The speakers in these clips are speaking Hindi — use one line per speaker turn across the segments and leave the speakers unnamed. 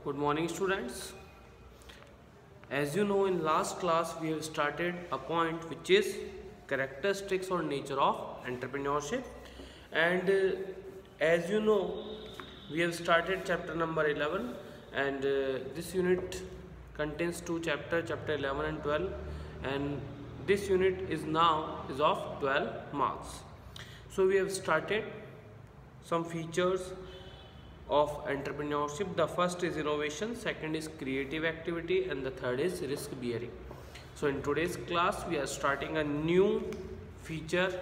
Good morning, students. As you know, in last class we have started a point which is characteristics or nature of entrepreneurship, and as you know, we have started chapter number 11, and this unit contains two chapters, chapter 11 and 12, and this unit is of 12 marks. So we have started some features of entrepreneurship. The first is innovation, second is creative activity, and the third is risk bearing. So in today's class we are starting a new feature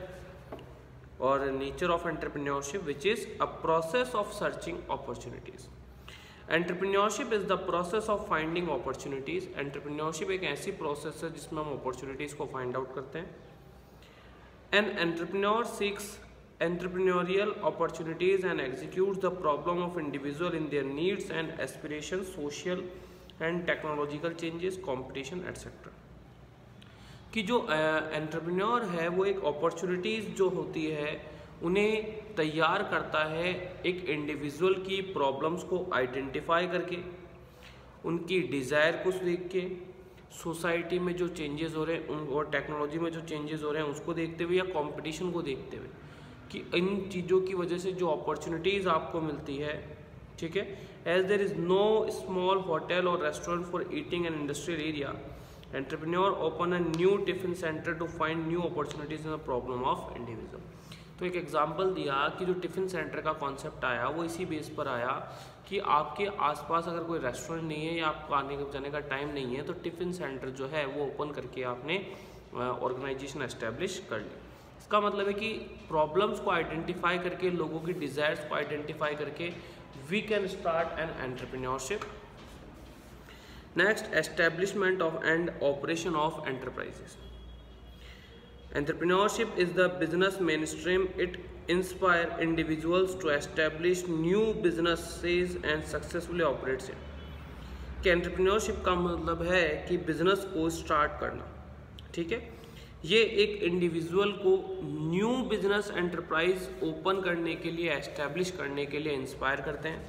or a nature of entrepreneurship, which is a process of searching opportunities. Entrepreneurship is the process of finding opportunities. Entrepreneurship एक ऐसी प्रोसेस है जिसमें हम opportunities को find out करते हैं. An entrepreneur seeks entrepreneurial opportunities and executes the problem of individual in their needs and aspirations, social and technological changes, competition etc. कि जो एंटरप्रेन्योर है वो एक अपॉर्चुनिटीज़ जो होती है उन्हें तैयार करता है एक इंडिविजुअल की प्रॉब्लम्स को आइडेंटिफाई करके, उनकी डिज़ायर को देख के, सोसाइटी में जो चेंजेस हो रहे हैं और टेक्नोलॉजी में जो चेंजेस हो रहे हैं उसको देखते हुए या कंपटीशन को देखते हुए कि इन चीज़ों की वजह से जो अपॉर्चुनिटीज़ आपको मिलती है, ठीक है, as there is no small hotel और restaurant for eating an industrial area, entrepreneur open a new tiffin centre to find new opportunities in the problem of individual. तो एक एग्जांपल दिया कि जो टिफ़िन सेंटर का कॉन्सेप्ट आया वो इसी बेस पर आया कि आपके आसपास अगर कोई रेस्टोरेंट नहीं है या आपको आने जाने का टाइम नहीं है तो टिफ़िन सेंटर जो है वो ओपन करके आपने ऑर्गेनाइजेशन एस्टेब्लिश कर ली. इसका मतलब है कि प्रॉब्लम्स को आइडेंटिफाई करके, लोगों की डिज़ायर्स को आइडेंटिफाई करके we can start an entrepreneurship. Next, establishment of and operation of enterprises. Entrepreneurship is the business mainstream. It inspires individuals to establish new businesses and successfully operates it. कि एंटरप्रेन्योरशिप का मतलब है कि बिजनेस को स्टार्ट करना, ठीक है. ये एक इंडिविजुअल को न्यू बिजनेस एंटरप्राइज ओपन करने के लिए, एस्टेब्लिश करने के लिए इंस्पायर करते हैं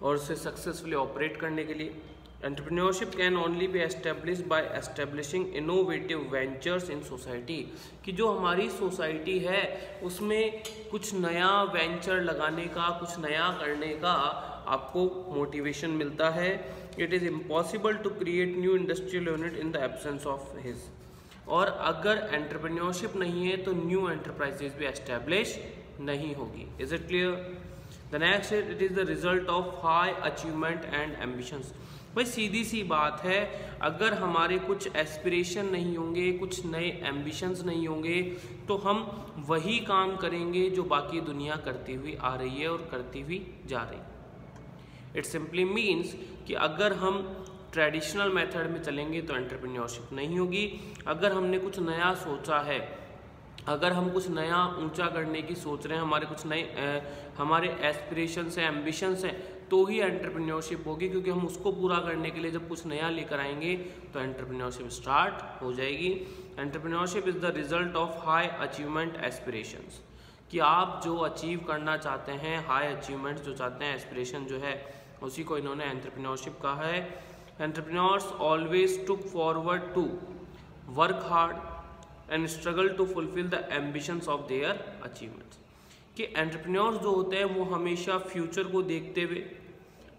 और उसे सक्सेसफुली ऑपरेट करने के लिए. Entrepreneurship can only be established by establishing innovative ventures in society. कि जो हमारी सोसाइटी है उसमें कुछ नया वेंचर लगाने का, कुछ नया करने का आपको मोटिवेशन मिलता है. It is impossible to create new industrial unit in the absence of his. और अगर एंटरप्रेन्योरशिप नहीं है तो न्यू एंटरप्राइजेज भी एस्टेब्लिश नहीं होगी. Is it clear? The next it is the result of high achievement and ambitions. भाई सीधी सी बात है, अगर हमारे कुछ एस्पिरेशन नहीं होंगे, कुछ नए एम्बिशंस नहीं होंगे तो हम वही काम करेंगे जो बाकी दुनिया करती हुई आ रही है और करती हुई जा रही है. इट सिंपली मीन्स कि अगर हम ट्रेडिशनल मेथड में चलेंगे तो एंटरप्रेन्योरशिप नहीं होगी. अगर हमने कुछ नया सोचा है, अगर हम कुछ नया ऊंचा करने की सोच रहे हैं, हमारे कुछ नए हमारे एस्पिरेशंस हैं, एम्बिशंस हैं, तो ही एंटरप्रेन्योरशिप होगी. क्योंकि हम उसको पूरा करने के लिए जब कुछ नया लेकर आएंगे तो एंटरप्रेन्योरशिप स्टार्ट हो जाएगी. Entrepreneurship is the result of high achievement aspirations. कि आप जो अचीव करना चाहते हैं, हाई अचीवमेंट जो चाहते हैं, एस्पिरेशन जो है, उसी को इन्होंने एंटरप्रेन्योरशिप कहा है. Entrepreneurs always took forward to work hard and struggle to fulfil the ambitions of their achievements. कि एंटरप्रेन्योर्स जो होते हैं वो हमेशा फ्यूचर को देखते हुए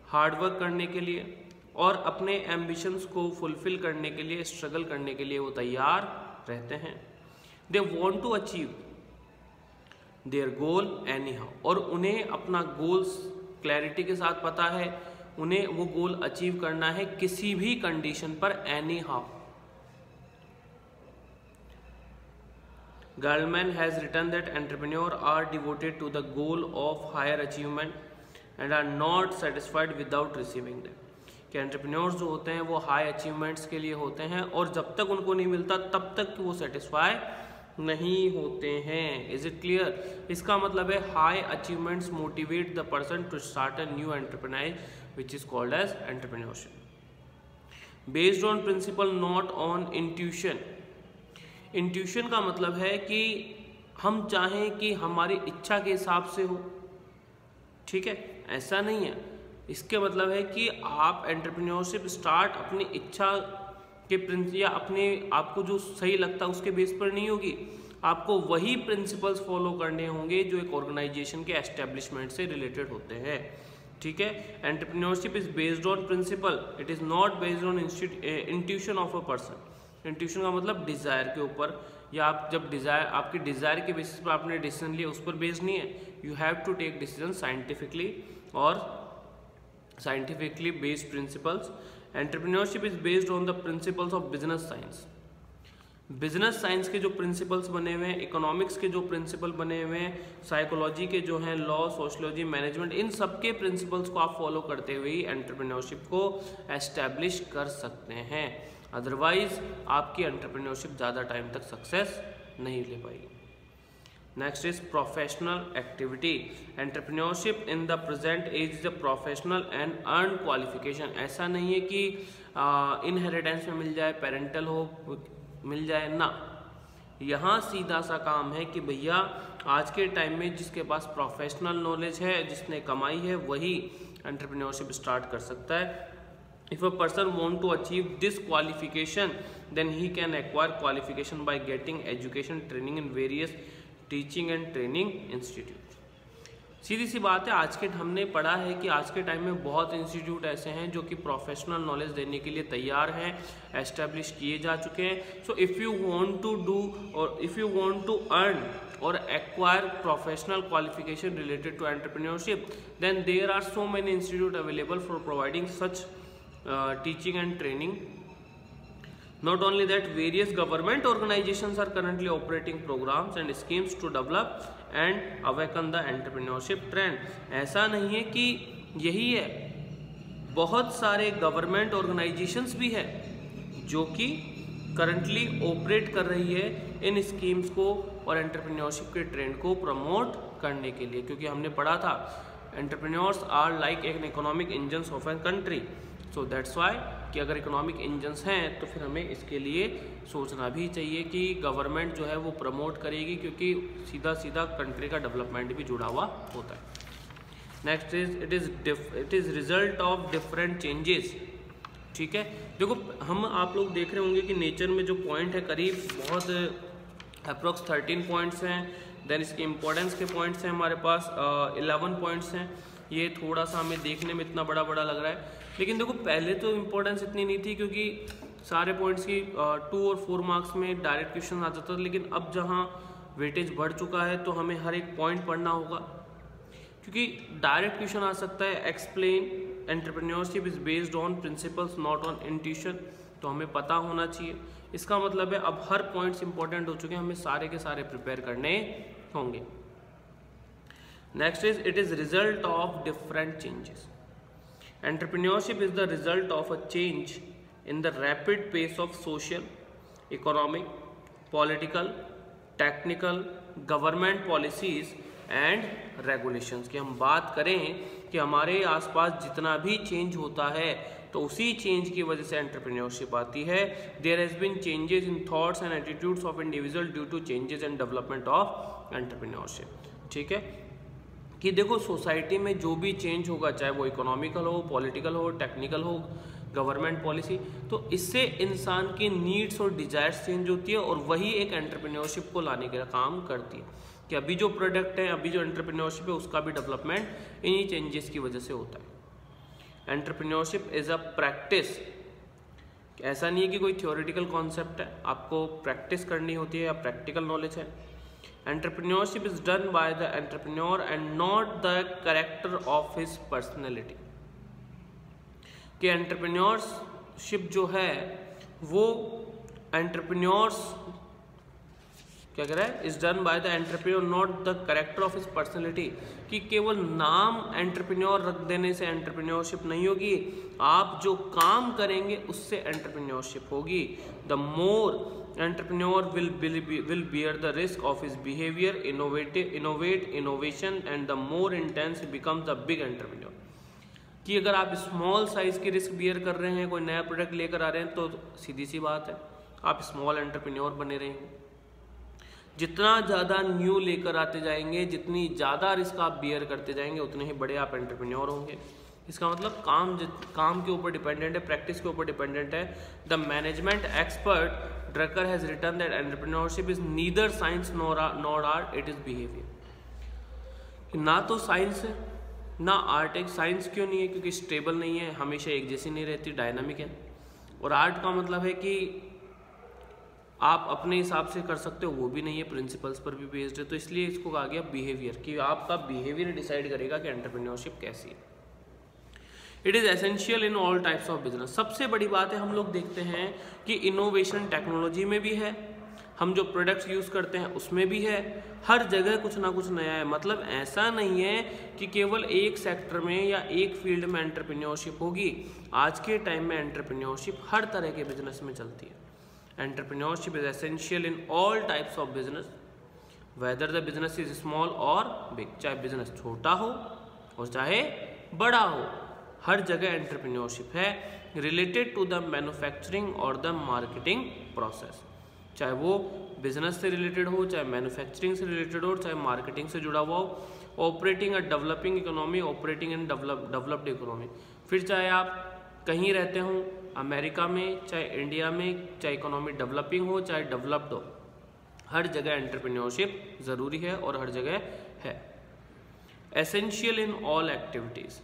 हार्डवर्क करने के लिए और अपने एम्बिशंस को फुलफिल करने के लिए, स्ट्रगल करने के लिए वो तैयार रहते हैं. They want to achieve their goal anyhow. और उन्हें अपना गोल्स क्लैरिटी के साथ पता है, उन्हें वो गोल अचीव करना है किसी भी कंडीशन पर, any how. Gallman has written that entrepreneurs are devoted to the goal of higher achievement and are not satisfied without receiving them. कि एंटरप्रेन्योर्स जो होते हैं वो हाई अचीवमेंट्स के लिए होते हैं और जब तक उनको नहीं मिलता तब तक वो सेटिस्फाई नहीं होते हैं. Is it clear? इसका मतलब है high achievements motivate the person to start a new entrepreneur which is called as entrepreneurship. Based on principle, not on intuition. Intuition का मतलब है कि हम चाहें कि हमारी इच्छा के हिसाब से हो, ठीक है, ऐसा नहीं है. इसके मतलब है कि आप एंटरप्रेन्योरशिप स्टार्ट अपनी इच्छा के या अपने आपको जो सही लगता है उसके बेस पर नहीं होगी, आपको वही प्रिंसिपल्स फॉलो करने होंगे जो एक ऑर्गेनाइजेशन के एस्टेब्लिशमेंट से रिलेटेड होते हैं। ठीक है, entrepreneurship is based on principle, it is not based on intuition of a person. Intuition का मतलब डिज़ायर के ऊपर, या आप जब डिज़ायर आपके डिज़ायर के बेसिस पर आपने डिसीजन लिया उस पर बेस्ड नहीं है। You have to take decision scientifically और scientifically based principles. Entrepreneurship is based on the principles of business science. Business science के जो प्रिंसिपल्स बने हुए हैं, इकोनॉमिक्स के जो प्रिंसिपल बने हुए हैं, साइकोलॉजी के जो हैं लॉ, सोशलॉजी, मैनेजमेंट, इन सब के प्रिंसिपल्स को आप फॉलो करते हुए ही एंटरप्रेन्योरशिप को एस्टैब्लिश कर सकते हैं। अदरवाइज आपकी एंटरप्रेन्योरशिप ज़्यादा टाइम तक सक्सेस नहीं ले पाएगी। Next is professional activity. Entrepreneurship in the present age is a professional and earn qualification. ऐसा नहीं है कि इनहेरिटेंस में मिल जाए, पेरेंटल हो मिल जाए ना, यहाँ सीधा सा काम है कि भैया आज के टाइम में जिसके पास प्रोफेशनल नॉलेज है, जिसने कमाई है, वही एंटरप्रेन्योरशिप स्टार्ट कर सकता है। If a person want to achieve this qualification, then he can acquire qualification by getting education training in various teaching and training institutes. सीधी सी बात है, आज के हमने पढ़ा है कि आज के टाइम में बहुत इंस्टीट्यूट ऐसे हैं जो कि प्रोफेशनल नॉलेज देने के लिए तैयार हैं, एस्टेब्लिश किए जा चुके हैं। So if you want to do और if you want to earn or acquire professional qualification related to entrepreneurship, then there are so many institutes available for providing such teaching and training. Not only that, various government organizations are currently operating programs and schemes to develop and awaken the entrepreneurship trend. ऐसा नहीं है कि यही है, बहुत सारे गवर्नमेंट ऑर्गेनाइजेशंस भी हैं जो कि करंटली ऑपरेट कर रही है इन स्कीम्स को और एंटरप्रेन्योरशिप के ट्रेंड को प्रमोट करने के लिए। क्योंकि हमने पढ़ा था entrepreneurs are like an economic engines of an country. So that's why कि अगर इकोनॉमिक इंजन्स हैं तो फिर हमें इसके लिए सोचना भी चाहिए कि गवर्नमेंट जो है वो प्रमोट करेगी, क्योंकि सीधा सीधा कंट्री का डेवलपमेंट भी जुड़ा हुआ होता है। Next is it is result of different changes. ठीक है, देखो हम आप लोग देख रहे होंगे कि नेचर में जो पॉइंट है करीब बहुत अप्रोक्स 13 पॉइंट्स हैं। देन इसके इम्पोर्टेंस के पॉइंट्स हैं हमारे पास 11 पॉइंट्स हैं। ये थोड़ा सा हमें देखने में इतना बड़ा बड़ा लग रहा है, लेकिन देखो पहले तो इम्पोर्टेंस इतनी नहीं थी क्योंकि सारे पॉइंट्स की 2 और 4 मार्क्स में डायरेक्ट क्वेश्चन आ जाता था। लेकिन अब जहाँ वेटेज बढ़ चुका है तो हमें हर एक पॉइंट पढ़ना होगा, क्योंकि डायरेक्ट क्वेश्चन आ सकता है explain entrepreneurship is based on principles not on intuition, तो हमें पता होना चाहिए। इसका मतलब है अब हर पॉइंट्स इंपॉर्टेंट हो चुके हैं, हमें सारे के सारे प्रिपेयर करने होंगे। Next is it is result of different changes. Entrepreneurship is the result of a change in the rapid pace of social, economic, political, technical, government policies and regulations की हम बात करें कि हमारे आसपास जितना भी चेंज होता है तो उसी चेंज की वजह से एंटरप्रेन्योरशिप आती है। There has been changes in thoughts and attitudes of individual due to changes and development of entrepreneurship. ठीक है, कि देखो सोसाइटी में जो भी चेंज होगा, चाहे वो इकोनॉमिकल हो, पॉलिटिकल हो, टेक्निकल हो, गवर्नमेंट पॉलिसी, तो इससे इंसान की नीड्स और डिजायर्स चेंज होती है और वही एक एंटरप्रेन्योरशिप को लाने का काम करती है कि अभी जो प्रोडक्ट है, अभी जो एंटरप्रेन्योरशिप है, उसका भी डेवलपमेंट इन्हीं चेंजेस की वजह से होता है। Entrepreneurship is a practice. ऐसा नहीं है कि कोई थ्योरेटिकल कॉन्सेप्ट है, आपको प्रैक्टिस करनी होती है या प्रैक्टिकल नॉलेज है। Entrepreneurship is done by the entrepreneur and not the character of his personality. कि एंटरप्रेन्योरशिप जो है वो एंटरप्रेन्योर्स क्या कह रहा है, is done by the entrepreneur not the character of his personality. कि केवल नाम एंटरप्रेन्योर रख देने से एंटरप्रेन्योरशिप नहीं होगी, आप जो काम करेंगे उससे एंटरप्रेन्योरशिप होगी। The more entrepreneur will bear the risk of his behavior, innovation and the more intense becomes the big entrepreneur। कि अगर आप स्मॉल साइज की रिस्क बियर कर रहे हैं, कोई नया प्रोडक्ट लेकर आ रहे हैं, तो सीधी सी बात है आप स्मॉल एंटरप्रेन्योर बने रहेंगे। जितना ज़्यादा न्यू लेकर आते जाएंगे, जितनी ज़्यादा रिस्क आप बियर करते जाएंगे, उतने ही बड़े आप एंटरप्रेन्योर होंगे। इसका मतलब काम के ऊपर डिपेंडेंट है, प्रैक्टिस के ऊपर डिपेंडेंट है। The management expert Drucker has written that entrepreneurship is neither science nor art, it is behaviour. ना तो साइंस है ना आर्ट है। साइंस क्यों नहीं है? क्योंकि स्टेबल नहीं है, हमेशा एक जैसी नहीं रहती, डायनामिक है। और आर्ट का मतलब है कि आप अपने हिसाब से कर सकते हो, वो भी नहीं है, प्रिंसिपल्स पर भी बेस्ड है। तो इसलिए इसको कहा गया बिहेवियर, कि आपका बिहेवियर डिसाइड करेगा कि एंटरप्रेन्योरशिप कैसी है। It is essential in all types of business. सबसे बड़ी बात है, हम लोग देखते हैं कि इनोवेशन टेक्नोलॉजी में भी है, हम जो प्रोडक्ट्स यूज़ करते हैं उसमें भी है, हर जगह कुछ ना कुछ नया है। मतलब ऐसा नहीं है कि केवल एक सेक्टर में या एक फील्ड में एंटरप्रेन्योरशिप होगी। आज के टाइम में एंटरप्रेन्योरशिप हर तरह के बिजनेस में चलती है। Entrepreneurship is essential in all types of business, whether the business is small और बिग। चाहे बिजनेस छोटा हो और चाहे बड़ा हो, हर जगह एंटरप्रेन्योरशिप है रिलेटेड टू द मैन्युफैक्चरिंग और द मार्केटिंग प्रोसेस। चाहे वो बिजनेस से रिलेटेड हो, चाहे मैन्युफैक्चरिंग से रिलेटेड हो, चाहे मार्केटिंग से जुड़ा हुआ हो। Operating a developing economy, operating in developed economy. फिर चाहे आप कहीं रहते हो, अमेरिका में, चाहे इंडिया में, चाहे इकोनॉमी डेवलपिंग हो चाहे डेवलप्ड हो, हर जगह एंटरप्रेन्योरशिप ज़रूरी है और हर जगह है। Essential in all activities.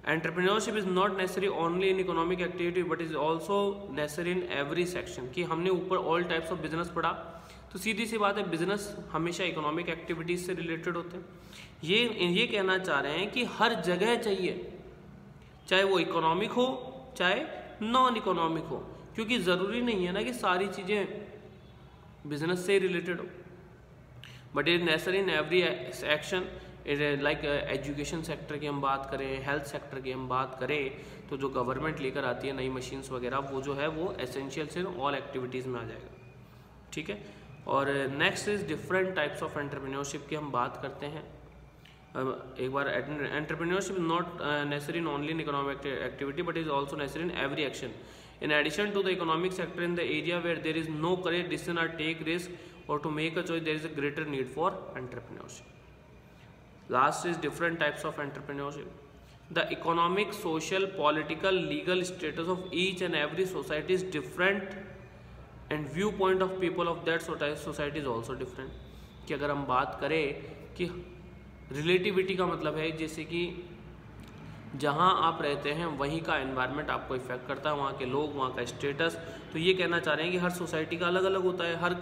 Entrepreneurship is not necessary only in economic activity but is also necessary in every section. कि हमने ऊपर ऑल टाइप्स ऑफ बिजनेस पढ़ा, तो सीधी सी बात है, बिजनेस हमेशा इकोनॉमिक एक्टिविटीज से रिलेटेड होते हैं। ये कहना चाह रहे हैं कि हर जगह चाहिए, चाहे वो इकोनॉमिक हो चाहे नॉन इकोनॉमिक हो, क्योंकि ज़रूरी नहीं है ना कि सारी चीज़ें बिजनेस से रिलेटेड हो। But is necessary in every action. Like education sector की हम बात करें, हेल्थ सेक्टर की हम बात करें, तो जो गवर्नमेंट लेकर आती है नई मशीन्स वगैरह, वो जो है वो एसेंशियल से ऑल एक्टिविटीज़ में आ जाएगा। ठीक है। और next is different types of entrepreneurship की हम बात करते हैं। एक बार, entrepreneurship is not necessary in only in economic activity but is also necessary in every action. In addition to the economic sector, in the area where there is no courage decision or take risk or to make a choice, there is a greater need for entrepreneurship. Last is different types of entrepreneurship. The economic, social, political, legal status of each and every society is different, and viewpoint of people of that society is also different. कि अगर हम बात करें कि रिलेटिविटी का मतलब है जैसे कि जहाँ आप रहते हैं वहीं का एनवायरनमेंट आपको इफेक्ट करता है, वहाँ के लोग, वहाँ का स्टेटस। तो ये कहना चाह रहे हैं कि हर सोसाइटी का अलग अलग होता है, हर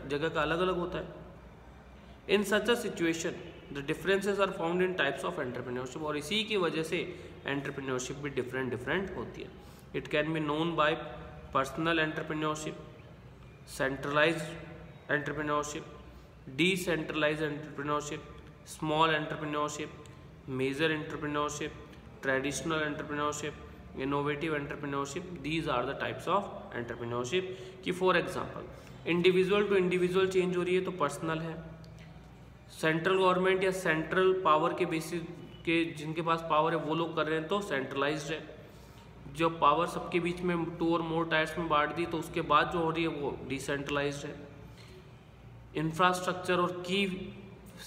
जगह का अलग अलग होता है। In such a situation the differences are found in types of entrepreneurship. और इसी की वजह से एंटरप्रेन्योरशिप भी डिफरेंट होती है। It can be known by personal entrepreneurship, centralised entrepreneurship, decentralised entrepreneurship, small entrepreneurship, major entrepreneurship, traditional entrepreneurship, innovative entrepreneurship. These are the types of entrepreneurship. कि for example individual to individual change हो रही है तो पर्सनल है। सेंट्रल गवर्नमेंट या सेंट्रल पावर के बेसिस के जिनके पास पावर है वो लोग कर रहे हैं तो सेंट्रलाइज्ड है। जो पावर सबके बीच में 2 और मोर टायर्स में बांट दी तो उसके बाद जो हो रही है वो डिसेंट्रलाइज्ड है। इंफ्रास्ट्रक्चर और की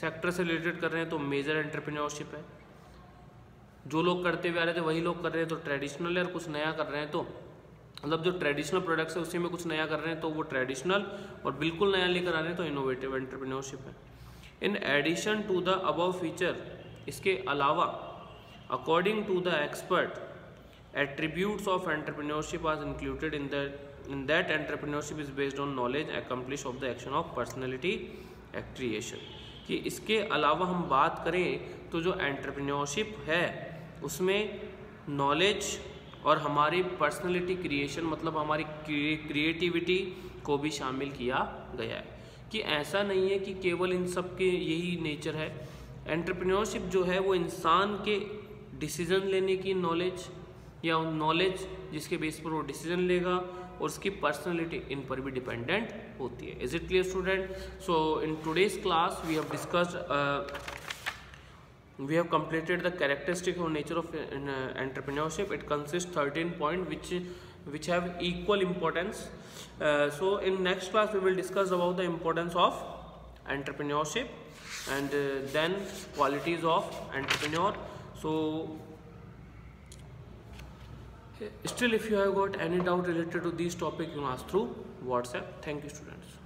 सेक्टर से रिलेटेड कर रहे हैं तो मेजर एंटरप्रेन्योरशिप है। जो लोग करते हुए आ रहे थे वही लोग कर रहे हैं तो ट्रेडिशनल है। और कुछ नया कर रहे हैं तो मतलब जो ट्रेडिशनल प्रोडक्ट्स है उसी में कुछ नया कर रहे हैं तो वो ट्रेडिशनल, और बिल्कुल नया लेकर आ रहे हैं तो इनोवेटिव एंटरप्रेन्योरशिप है। In addition to the above feature, इसके अलावा according to the expert attributes of entrepreneurship are included in that entrepreneurship is based on knowledge accomplish of the action of personality actuation. कि इसके अलावा हम बात करें तो जो एंटरप्रेन्योरशिप है उसमें नॉलेज और हमारी पर्सनैलिटी क्रिएशन मतलब हमारी क्रिएटिविटी को भी शामिल किया गया है। कि ऐसा नहीं है कि केवल इन सब के यही नेचर है। एंटरप्रेन्योरशिप जो है वो इंसान के डिसीजन लेने की नॉलेज या नॉलेज जिसके बेस पर वो डिसीजन लेगा और उसकी पर्सनैलिटी इन पर भी डिपेंडेंट होती है। Is it clear student? So in today's class we have discussed we have completed the characteristic or nature of entrepreneurship. It consists 13 points which have equal importance. So in next class we will discuss about the importance of entrepreneurship and then qualities of entrepreneur. So Still, if you have got any doubt related to this topic, you can ask through WhatsApp. Thank you, students.